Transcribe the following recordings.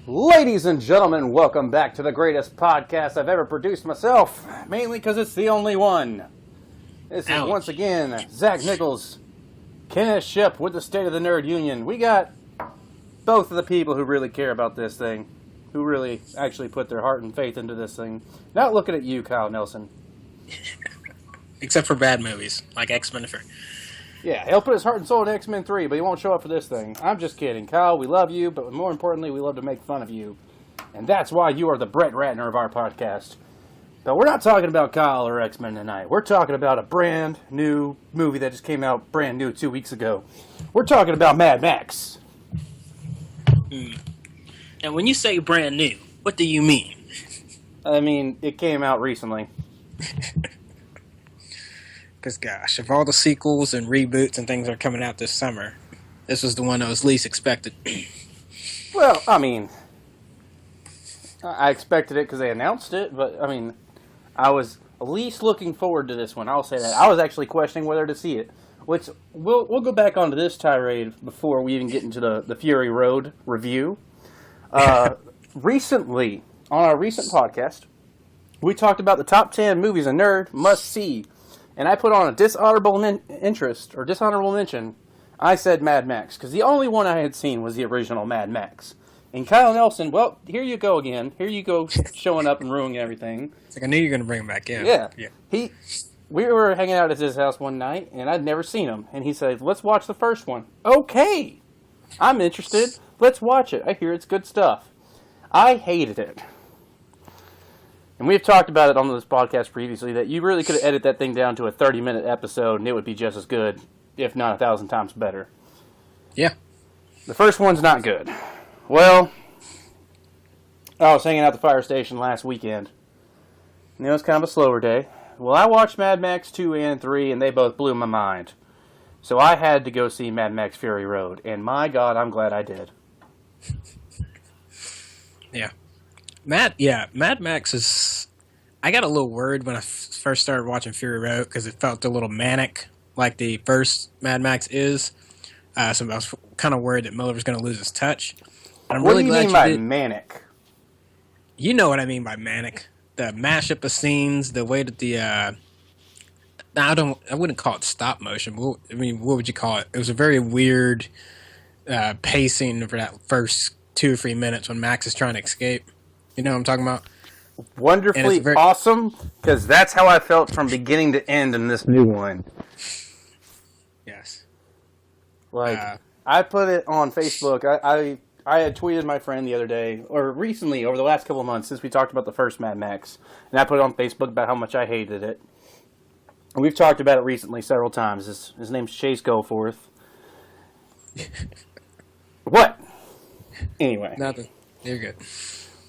Ladies and gentlemen, welcome back to the greatest podcast I've ever produced myself, mainly because it's the only one. This is once again Zach Nichols, Kenneth Ship with the State of the Nerd Union. We got both of the people who really care about this thing, who really actually put their heart and faith into this thing. Not looking at you, Kyle Nelson. Except for bad movies, like X-Men. Yeah, he'll put his heart and soul in X-Men 3, but he won't show up for this thing. I'm just kidding. Kyle, we love you, but more importantly, we love to make fun of you. And that's why you are the Brett Ratner of our podcast. But we're not talking about Kyle or X-Men tonight. We're talking about a brand new movie that just came out brand new 2 weeks ago. We're talking about Mad Max. And when you say brand new, what do you mean? I mean, it came out recently. Because, gosh, if all the sequels and reboots and things are coming out this summer, this was the one that was least expected. Well, I mean, I expected it because they announced it, but, I mean, I was least looking forward to this one. I'll say that. I was actually questioning whether to see it, which we'll go back onto this tirade before we even get into the Fury Road review. Recently, on our recent podcast, we talked about the top 10 movies a nerd must see. And I put on a dishonorable mention. I said Mad Max, because the only one I had seen was the original Mad Max. And Kyle Nelson, well, here you go again. Here you go showing up and ruining everything. It's like I knew you were going to bring him back in. Yeah. We were hanging out at his house one night, and I'd never seen him. And he said, let's watch the first one. Okay. I'm interested. Let's watch it. I hear it's good stuff. I hated it. And we've talked about it on this podcast previously, that you really could have edited that thing down to a 30-minute episode, and it would be just as good, if not 1,000 times better. Yeah. The first one's not good. Well, I was hanging out at the fire station last weekend, and it was kind of a slower day. Well, I watched Mad Max 2 and 3, and they both blew my mind. So I had to go see Mad Max Fury Road, and my God, I'm glad I did. Yeah. Mad Max is... I got a little worried when I first started watching Fury Road because it felt a little manic, like the first Mad Max is. So I was kind of worried that Miller was going to lose his touch. But I'm what really do you glad mean by manic? You know what I mean by manic. The mashup of scenes, the way that the... I wouldn't call it stop motion. What would you call it? It was a very weird pacing for that first 2 or 3 minutes when Max is trying to escape. You know what I'm talking about? Wonderfully awesome, because that's how I felt from beginning to end in this new one. Yes. Like, I put it on Facebook. I had tweeted my friend the other day, or recently, over the last couple of months, since we talked about the first Mad Max, and I put it on Facebook about how much I hated it. And we've talked about it recently several times. His name's Chase Goforth. What? Anyway. Nothing. You're good.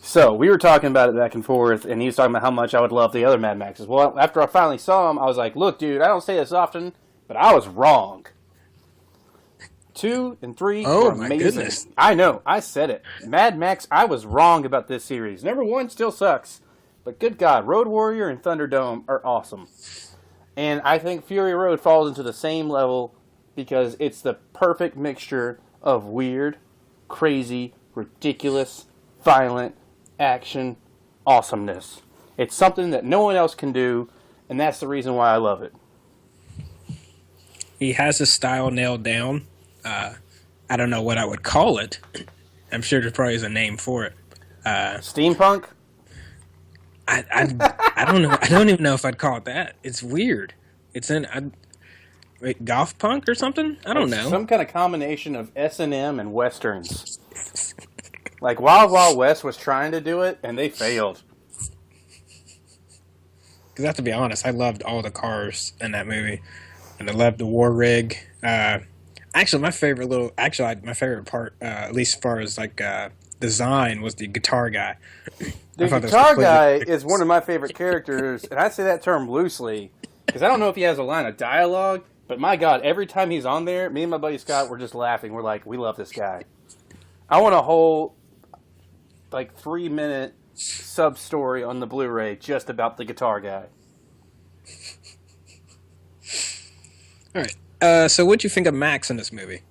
So, we were talking about it back and forth, and he was talking about how much I would love the other Mad Maxes. Well, after I finally saw him, I was like, look, dude, I don't say this often, but I was wrong. 2 and 3 were amazing. Goodness. I know, I said it. Mad Max, I was wrong about this series. Number 1 still sucks, but good God, Road Warrior and Thunderdome are awesome. And I think Fury Road falls into the same level because it's the perfect mixture of weird, crazy, ridiculous, violent, action, awesomeness. It's something that no one else can do, and that's the reason why I love it. He has his style nailed down. I don't know what I would call it. I'm sure there probably is a name for it. Steampunk? I don't know. I don't even know if I'd call it that. It's weird. It's goth punk or something? I don't know. Some kind of combination of S&M and Westerns. Like Wild Wild West was trying to do it, and they failed. Because I have to be honest, I loved all the cars in that movie. And I loved the war rig. Actually, my favorite part, at least as far as design, was the guitar guy. The guitar guy is one of my favorite characters, and I say that term loosely, because I don't know if he has a line of dialogue, but my God, every time he's on there, me and my buddy Scott were just laughing. We're like, we love this guy. I want a whole 3-minute sub-story on the Blu-ray just about the guitar guy. All right. So what'd you think of Max in this movie?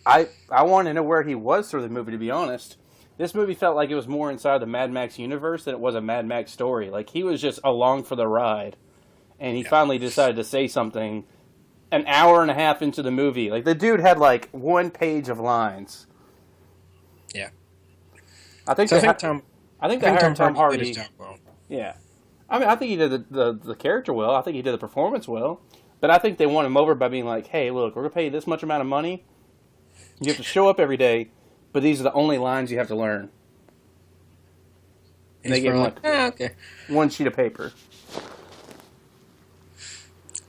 I want to know where he was through the movie, to be honest. This movie felt like it was more inside the Mad Max universe than it was a Mad Max story. Like, he was just along for the ride, and he finally decided to say something an hour and a half into the movie. Like, the dude had, like, 1 page of lines. Yeah. I think Tom Hardy did his job well. Yeah. I mean, I think he did the character well. I think he did the performance well. But I think they won him over by being like, hey, look, we're going to pay you this much amount of money. You have to show up every day, but these are the only lines you have to learn. And they gave him, like, okay. 1 sheet of paper.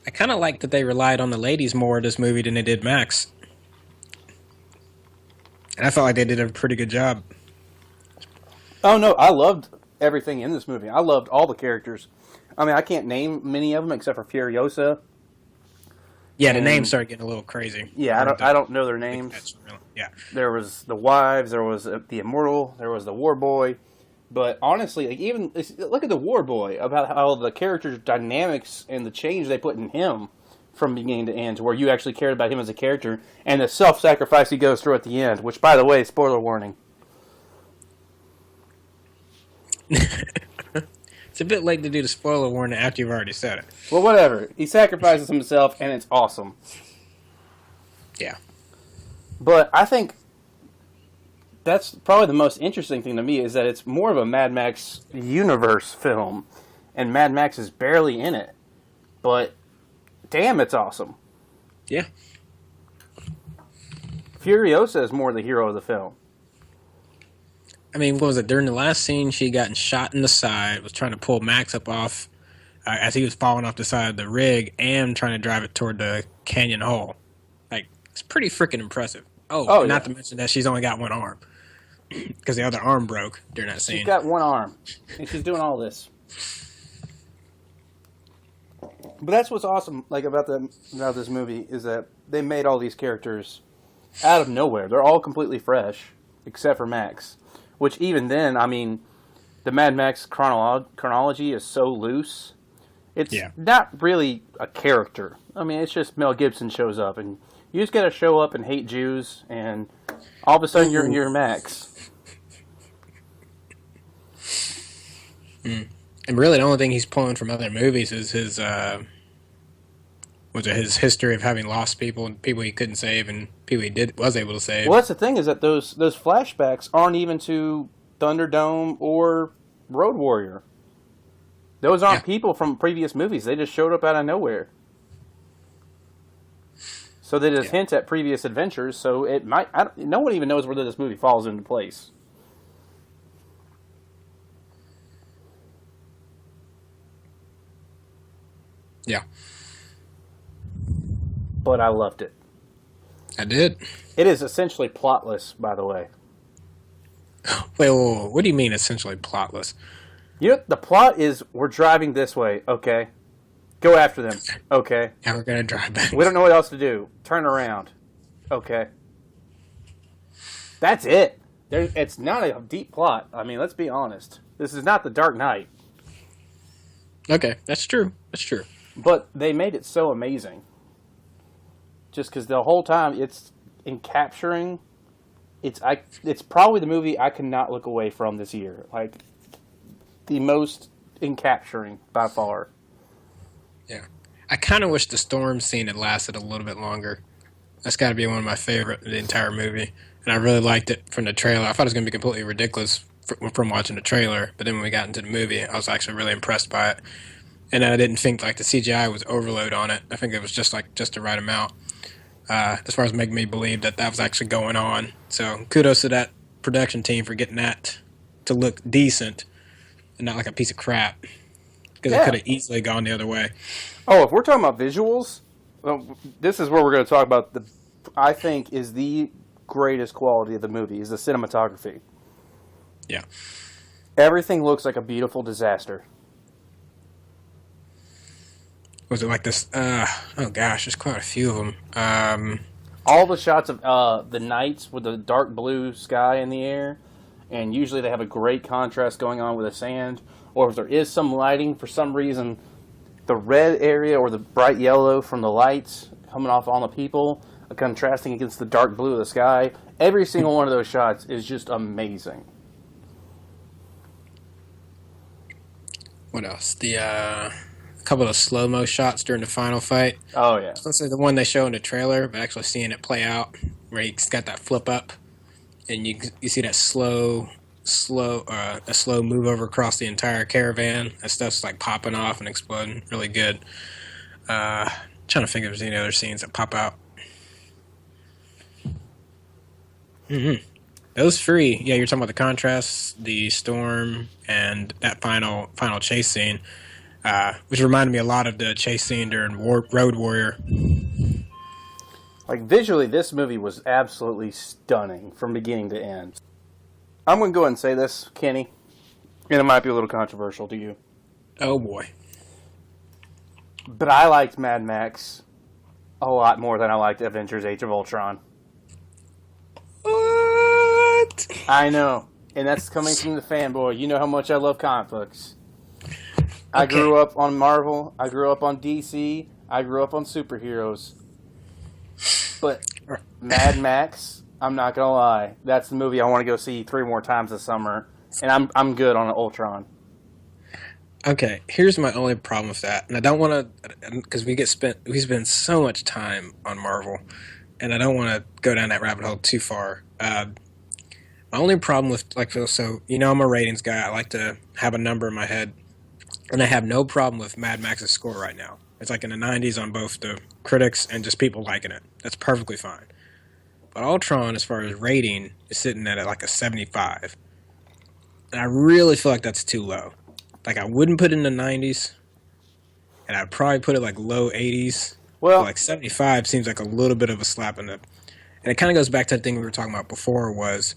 I kind of like that they relied on the ladies more in this movie than they did Max. And I felt like they did a pretty good job. Oh, no, I loved everything in this movie. I loved all the characters. I mean, I can't name many of them except for Furiosa. Yeah, the names started getting a little crazy. Yeah, I don't know their names. Yeah. There was the Wives, there was the Immortal, there was the War Boy. But honestly, like, even look at the War Boy, about how the character dynamics and the change they put in him from beginning to end, to where you actually cared about him as a character, and the self-sacrifice he goes through at the end, which, by the way, spoiler warning. It's a bit late to do the spoiler warning after you've already said it. Well, whatever. He sacrifices himself, and it's awesome. Yeah. But I think that's probably the most interesting thing to me, is that it's more of a Mad Max universe film, and Mad Max is barely in it. But, damn, it's awesome. Yeah. Furiosa is more the hero of the film. I mean, what was it? During the last scene, she had gotten shot in the side, was trying to pull Max up off as he was falling off the side of the rig, and trying to drive it toward the canyon hole. Like, it's pretty freaking impressive. Not to mention that she's only got 1 arm. Because the other arm broke during that scene. She's got 1 arm, and she's doing all this. But that's what's awesome, like, about this movie, is that they made all these characters out of nowhere. They're all completely fresh, except for Max. Which, even then, I mean, the Mad Max chronology is so loose. It's not really a character. I mean, it's just Mel Gibson shows up, and you just got to show up and hate Jews, and all of a sudden you're Max. And really, the only thing he's pulling from other movies is his his history of having lost people and people he couldn't save and people he was able to save. Well, that's the thing, is that those flashbacks aren't even to Thunderdome or Road Warrior. Those aren't people from previous movies. They just showed up out of nowhere. So they just hint at previous adventures. So it might. No one even knows whether this movie falls into place. Yeah. But I loved it. I did. It is essentially plotless, by the way. Wait, what do you mean essentially plotless? You know, the plot is, we're driving this way, okay? Go after them, okay? And we're going to drive back. We don't know what else to do. Turn around, okay? That's it. It's not a deep plot. I mean, let's be honest. This is not The Dark Knight. Okay, that's true. That's true. But they made it so amazing. Just because the whole time it's in capturing, it's probably the movie I cannot look away from this year. Like, the most in capturing by far. Yeah. I kind of wish the storm scene had lasted a little bit longer. That's got to be one of my favorite in the entire movie. And I really liked it from the trailer. I thought it was going to be completely ridiculous from watching the trailer. But then when we got into the movie, I was actually really impressed by it. And I didn't think like the CGI was overload on it. I think it was just the right amount. As far as making me believe that was actually going on. So kudos to that production team for getting that to look decent and not like a piece of crap. Because it could have easily gone the other way. Oh, if we're talking about visuals, well, this is where we're going to talk about I think is the greatest quality of the movie, is the cinematography. Yeah. Everything looks like a beautiful disaster. Was it like this? Oh gosh, there's quite a few of them. All the shots of the nights with the dark blue sky in the air, and usually they have a great contrast going on with the sand, or if there is some lighting, for some reason, the red area or the bright yellow from the lights coming off on the people, contrasting against the dark blue of the sky. Every single one of those shots is just amazing. What else? The couple of slow mo shots during the final fight. Oh yeah. Let's say the one they show in the trailer, but actually seeing it play out, where he's got that flip up, and you see that a slow move over across the entire caravan. That stuff's like popping off and exploding. Really good. Trying to think if there's any other scenes that pop out. Those three, yeah, you're talking about the contrasts, the storm, and that final chase scene, which reminded me a lot of the chase scene during Road Warrior. Like visually, this movie was absolutely stunning from beginning to end. I'm going to go ahead and say this, Kenny, and it might be a little controversial to you, Oh boy. but I liked Mad Max a lot more than I liked Avengers: Age of Ultron. What? I know, and that's coming from the fanboy. You know how much I love comic books. I Okay. grew up on Marvel. I grew up on DC. I grew up on superheroes. But Mad Max, I'm not gonna lie, that's the movie I want to go see 3 more times this summer, and I'm good on Ultron. Okay, here's my only problem with that, and I don't want to, because we spend so much time on Marvel, and I don't want to go down that rabbit hole too far. My only problem with so I'm a ratings guy. I like to have a number in my head, and I have no problem with Mad Max's score right now. It's like in the 90s on both the critics and just people liking it. That's perfectly fine. But Ultron, as far as rating, is sitting at like a 75, and I really feel like that's too low. Like I wouldn't put it in the 90s, and I'd probably put it like low 80s. Well, But like 75 seems like a little bit of a slap in the. And it kind of goes back to the thing we were talking about before. Was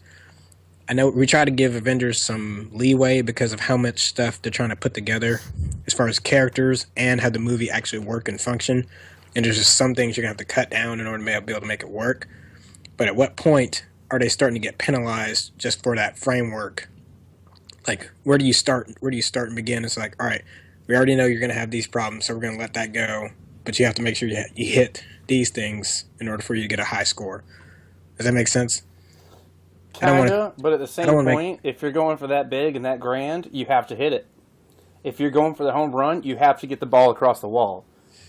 I know we try to give Avengers some leeway because of how much stuff they're trying to put together, as far as characters and how the movie actually work and function. And there's just some things you're gonna have to cut down in order to be able to make it work. But at what point are they starting to get penalized just for that framework? Like, where do you start? Where do you start and begin? It's like, all right, we already know you're going to have these problems, so we're going to let that go. But you have to make sure you hit these things in order for you to get a high score. Does that make sense? kinda, but at the same don't wanna point, if you're going for that big and that grand, you have to hit it. If you're going for the home run, you have to get the ball across the wall.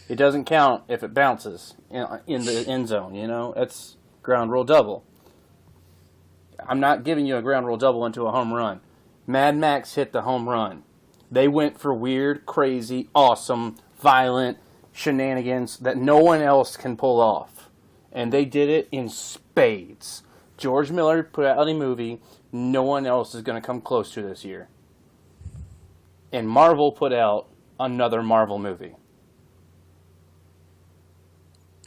It doesn't count if it bounces in the end zone, It's ground rule double. I'm not giving you a ground rule double into a home run. Mad Max hit the home run. They went for weird, crazy, awesome, violent shenanigans that no one else can pull off. And they did it in spades. George Miller put out a movie no one else is going to come close to this year. And Marvel put out another Marvel movie.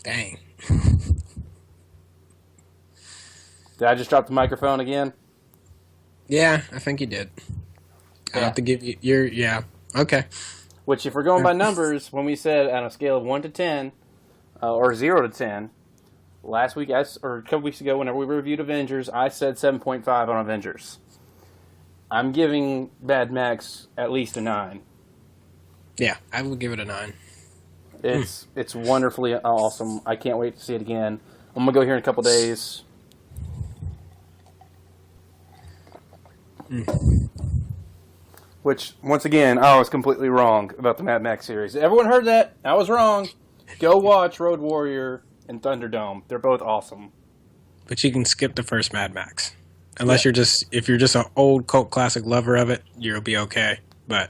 Dang. Did I just drop the microphone again? Yeah, I think you did. I Yeah. have to give you your yeah. Okay. Which, if we're going by numbers, when we said on a scale of 1 to 10, or 0 to 10, last week, or a couple weeks ago, whenever we reviewed Avengers, I said 7.5 on Avengers. I'm giving Mad Max at least a 9. Yeah, I will give it a 9. It's wonderfully awesome. I can't wait to see it again. I'm gonna go here in a couple days. Which, once again, I was completely wrong about the Mad Max series. Everyone heard that? I was wrong. Go watch Road Warrior and Thunderdome. They're both awesome. But you can skip the first Mad Max. Unless if you're just an old cult classic lover of it, you'll be okay. But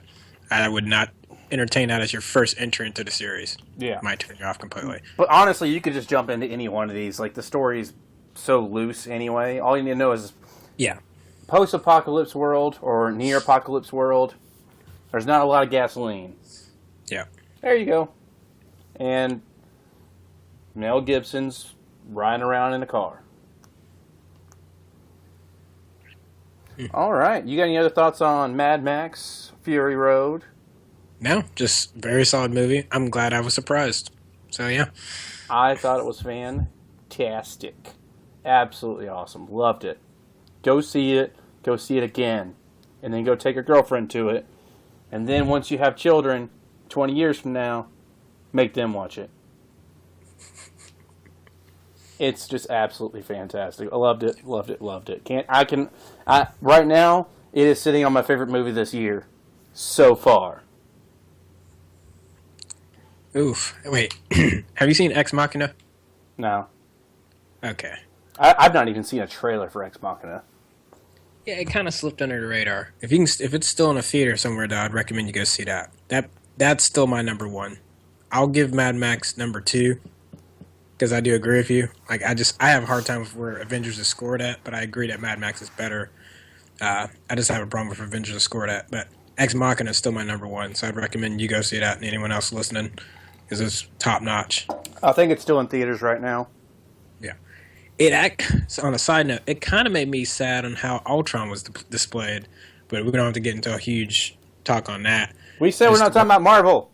I would not entertain that as your first entry into the series. Yeah. It might turn you off completely. But honestly, you could just jump into any one of these. Like, the story's so loose anyway. All you need to know is Yeah. post-apocalypse world or near-apocalypse world. There's not a lot of gasoline. Yeah. There you go. And Mel Gibson's riding around in a car. All right. You got any other thoughts on Mad Max, Fury Road? No, just very solid movie. I'm glad I was surprised. So, yeah. I thought it was fantastic. Absolutely awesome. Loved it. Go see it. Go see it again. And then go take your girlfriend to it. And then once you have children, 20 years from now, make them watch it. It's just absolutely fantastic. I loved it, loved it, loved it. Right now, it is sitting on my favorite movie this year. So far. Oof. Wait. Have you seen Ex Machina? No. Okay. I've not even seen a trailer for Ex Machina. Yeah, it kind of slipped under the radar. If you can, if it's still in a theater somewhere, though, I'd recommend you go see that. That's still my number one. I'll give Mad Max number two because I do agree with you. Like I have a hard time with where Avengers is scored at, but I agree that Mad Max is better. I just have a problem with Avengers is scored at, but Ex Machina is still my number one, so I'd recommend you go see that and anyone else listening because it's top notch. I think it's still in theaters right now. Yeah. So on a side note, it kind of made me sad on how Ultron was displayed, but we don't have to get into a huge talk on that. We said we're not talking about Marvel.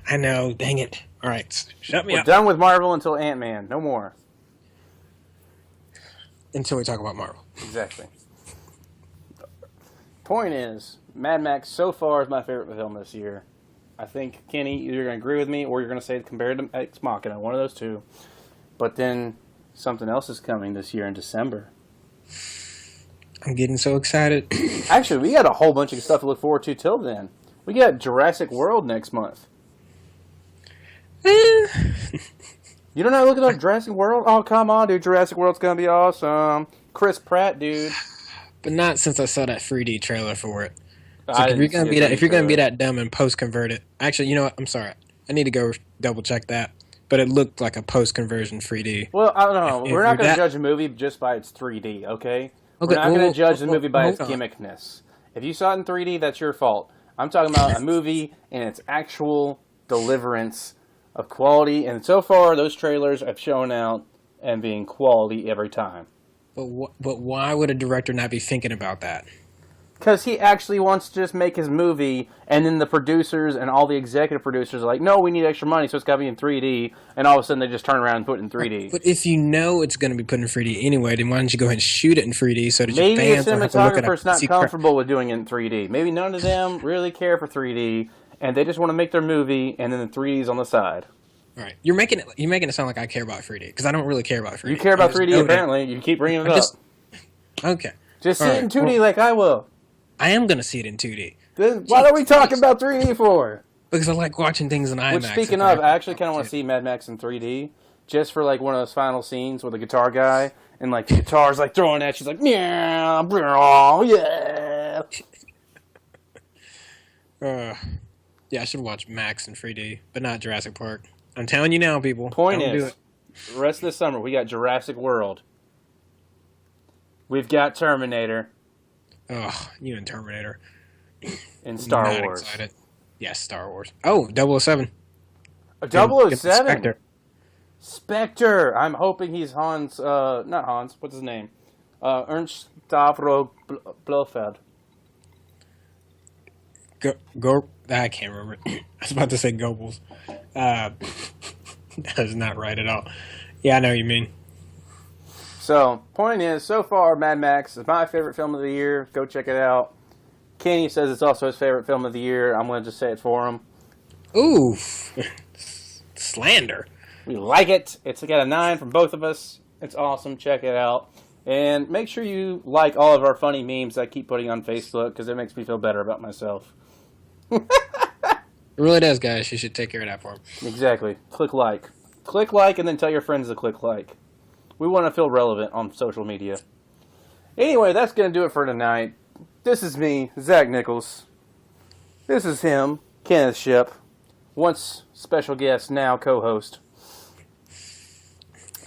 I know, dang it. All right, shut me We're up done with Marvel until Ant-Man. No more. until we talk about Marvel. Exactly. Point is, Mad Max so far is my favorite film this year. I think, Kenny, either you're going to agree with me or you're going to say compared to Ex Machina, one of those two. But then something else is coming this year in December. I'm getting so excited. Actually, we got a whole bunch of stuff to look forward to till then. We got Jurassic World next month. You don't know looking at Jurassic World? Oh, come on, dude. Jurassic World's going to be awesome. Chris Pratt, dude. But not since I saw that 3D trailer for it. So I if you're didn't gonna see be a that, if you're gonna be 3D that dumb and post convert it, actually, you know what? I'm sorry. I need to go double check that. But it looked like a post conversion 3D. Well, I don't know. If We're not you're going to that- judge a movie just by its 3D, okay? We're Okay, not going well, to judge the well, movie by its hold on. gimmickness. If you saw it in 3D, that's your fault. I'm talking about a movie and its actual deliverance of quality. And so far, those trailers have shown out and being quality every time. But why would a director not be thinking about that? Because he actually wants to just make his movie, and then the producers and all the executive producers are like, no, we need extra money, so it's got to be in 3D. And all of a sudden, they just turn around and put it in 3D. But if you know it's going to be put in 3D anyway, then why don't you go ahead and shoot it in 3D so that your Maybe the fans don't have to look at cinematographer's it? not comfortable with doing it in 3D. Maybe none of them really care for 3D, and they just want to make their movie, and then the 3D's on the side. All right, you're making it sound like I care about 3D because I don't really care about 3D. You care about I just 3D, know that- apparently. You keep bringing it up. Okay, Just see all it in right, 2D well- like I will. I am going to see it in 2D Then what are we talking about 3D for? because I like watching things in IMAX. Which, speaking if of, I actually kind of want to see Mad Max in 3D, just for like one of those final scenes with the guitar guy, and like the guitar's like throwing at you, like, yeah, yeah. Yeah, I should watch Max in 3D, but not Jurassic Park. I'm telling you now, people. Point don't do is, it. the rest of the summer, we got Jurassic World. We've got Terminator Oh, you and Terminator. and Star Not Wars. excited. Yes, Star Wars. Oh, 007. A Get the 007? Spectre. Spectre. I'm hoping he's Hans, not Hans, what's his name? Ernst Stavro Blofeld. I can't remember. I was about to say Goebbels. That is not right at all. Yeah, I know what you mean. So, point is, so far, Mad Max is my favorite film of the year. Go check it out. Kenny says it's also his favorite film of the year. I'm going to just say it for him. Ooh, slander. We like it. It's got a 9 from both of us. It's awesome. Check it out. And make sure you like all of our funny memes I keep putting on Facebook because it makes me feel better about myself. It really does, guys. You should take care of that for him. Exactly. Click like. Click like and then tell your friends to click like. We want to feel relevant on social media. Anyway, that's going to do it for tonight. This is me, Zach Nichols. This is him, Kenneth Ship. Once special guest, now co-host.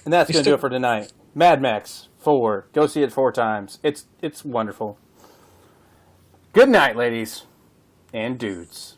And that's going to do it for tonight. Mad Max 4. Go see it 4 times. It's wonderful. Good night, ladies and dudes.